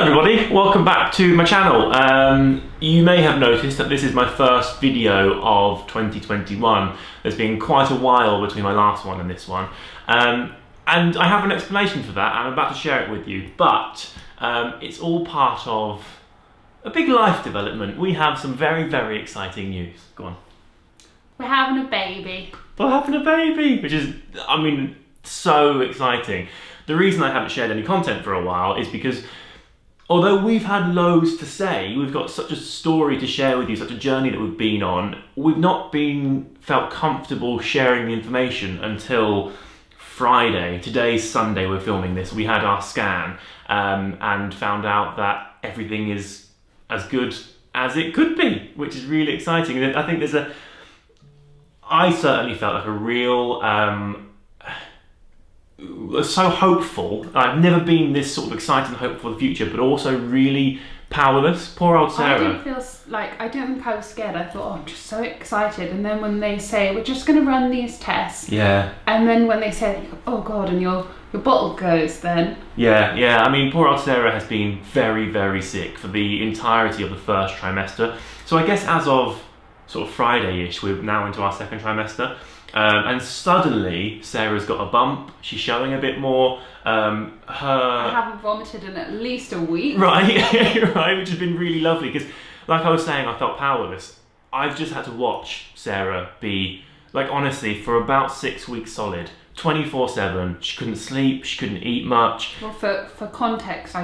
everybody, welcome back to my channel. You may have noticed that this is my first video of 2021. There's been quite a while between my last one and this one. And I have an explanation for that. I'm about to share it with you, but it's all part of a big life development. We have some very, very exciting news. Go on. We're having a baby. We're having a baby, which is, I mean, so exciting. The reason I haven't shared any content for a while is because although we've had loads to say, we've got such a story to share with you, such a journey that we've been on, we've not felt comfortable sharing the information until Friday. Today's Sunday, we're filming this. We had our scan and found out that everything is as good as it could be, which is really exciting. And I think I certainly felt like a real, so hopeful. I've never been this sort of excited and hopeful for the future, but also really powerless. Poor old Sarah. I didn't think I was scared. I thought, oh, I'm just so excited. And then when they say, we're just going to run these tests. Yeah. And then when they say, oh God, and your bottle goes then. Yeah. I mean, poor old Sarah has been very, very sick for the entirety of the first trimester. So I guess as of sort of Friday-ish, we're now into our second trimester. And suddenly, Sarah's got a bump. She's showing a bit more. I haven't vomited in at least a week. Right, right, which has been really lovely because, like I was saying, I felt powerless. I've just had to watch Sarah be, like, honestly, for about 6 weeks solid, 24/7. She couldn't sleep. She couldn't eat much. Well, for context,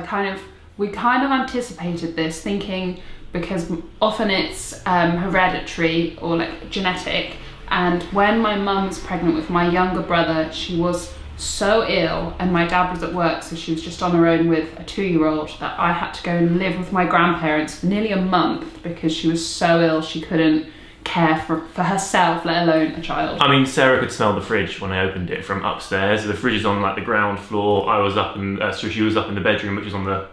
we kind of anticipated this, thinking because often it's hereditary or like genetic. And when my mum was pregnant with my younger brother, she was so ill and my dad was at work, so she was just on her own with a 2-year-old, that I had to go and live with my grandparents for nearly a month because she was so ill she couldn't care for herself, let alone a child. I mean, Sarah could smell the fridge when I opened it from upstairs. The fridge is on like the ground floor. I was up in, so she was up in the bedroom, which is on the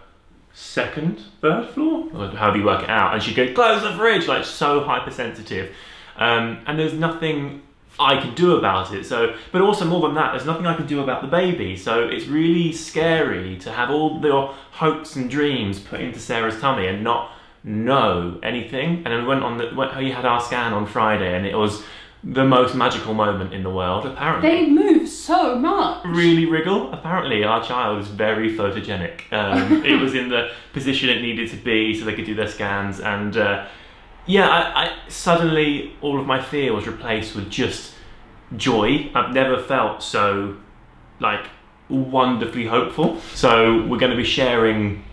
third floor, or however you work it out. And she'd go, close the fridge, like so hypersensitive. And there's nothing I could do about it. So, but also more than that, there's nothing I could do about the baby. So it's really scary to have all your hopes and dreams put into Sarah's tummy and not know anything. And then we had our scan on Friday, and it was the most magical moment in the world, apparently. They move so much. Really wriggle. Apparently our child is very photogenic. It was in the position it needed to be so they could do their scans, and yeah, I suddenly all of my fear was replaced with just joy. I've never felt so like wonderfully hopeful. So we're going to be sharing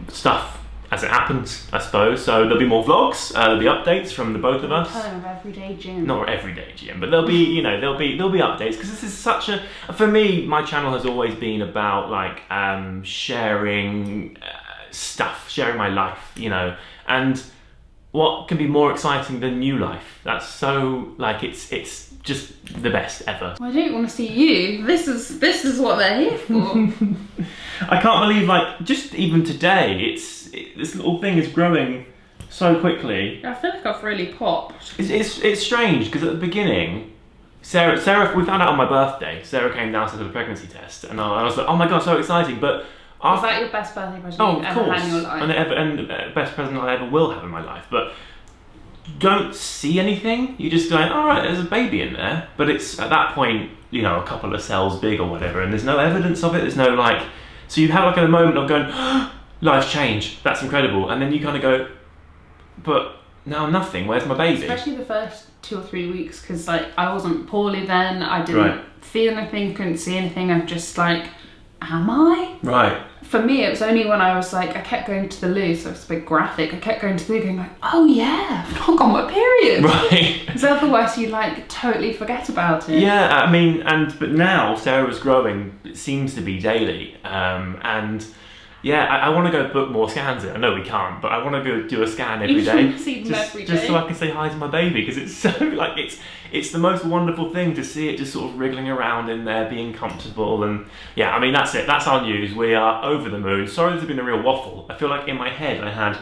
stuff as it happens, I suppose. So there'll be more vlogs, there'll be updates from the both of us. Kind of everyday Jim. Not everyday Jim, but there'll be, there'll be updates, because this is such a, for me, my channel has always been about like sharing stuff, sharing my life, and what can be more exciting than new life? That's so, like, it's just the best ever. Well, I don't want to see you. This is what they're here for. I can't believe, like, just even today, this little thing is growing so quickly. I feel like I've really popped. It's strange, because at the beginning, Sarah, we found out on my birthday. Sarah came downstairs with a pregnancy test, and I was like, oh my god, so exciting. But was that your best birthday present you've ever had in your life? And best present I ever will have in my life. But you don't see anything. You just go, all right, there's a baby in there. But it's at that point, a couple of cells big or whatever, and there's no evidence of it. There's no like. So you have like a moment of going, oh, life's changed. That's incredible. And then you kind of go, but now nothing. Where's my baby? Especially the first 2 or 3 weeks, because like I wasn't poorly then. I didn't feel anything. Couldn't see anything. I'm just like, am I? Right. For me, it was only when I was like, I kept going to the loo, so it's a bit graphic. I kept going to the loo going like, oh yeah, I've not got my period. Right. Because otherwise you like totally forget about it. Yeah, I mean, but now Sarah was growing, it seems to be daily. And yeah, I want to go book more scans in. I know we can't, but I want to go do a scan every day. See them every day. Just so I can say hi to my baby, because it's so, like, it's the most wonderful thing to see it just sort of wriggling around in there, being comfortable. And yeah, I mean, that's it. That's our news. We are over the moon. Sorry, this has been a real waffle. I feel like in my head I had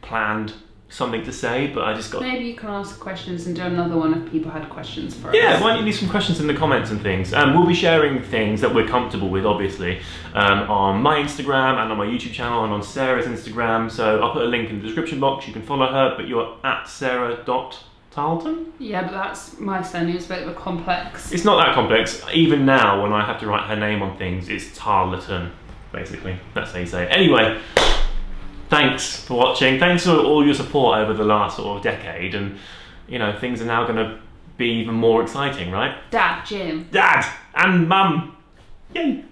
planned something to say, but I just got... Maybe you can ask questions and do another one if people had questions for us. Yeah, why don't you leave some questions in the comments and things. We'll be sharing things that we're comfortable with, obviously, on my Instagram and on my YouTube channel and on Sarah's Instagram. So I'll put a link in the description box. You can follow her, but you're at sarah.tarleton? Yeah, but that's my surname. It's a bit of a complex. It's not that complex. Even now, when I have to write her name on things, it's Tarleton, basically. That's how you say it. Anyway, thanks for watching. Thanks for all your support over the last sort of decade. And, you know, things are now going to be even more exciting, right? Dad, Jim. Dad and Mum. Yay.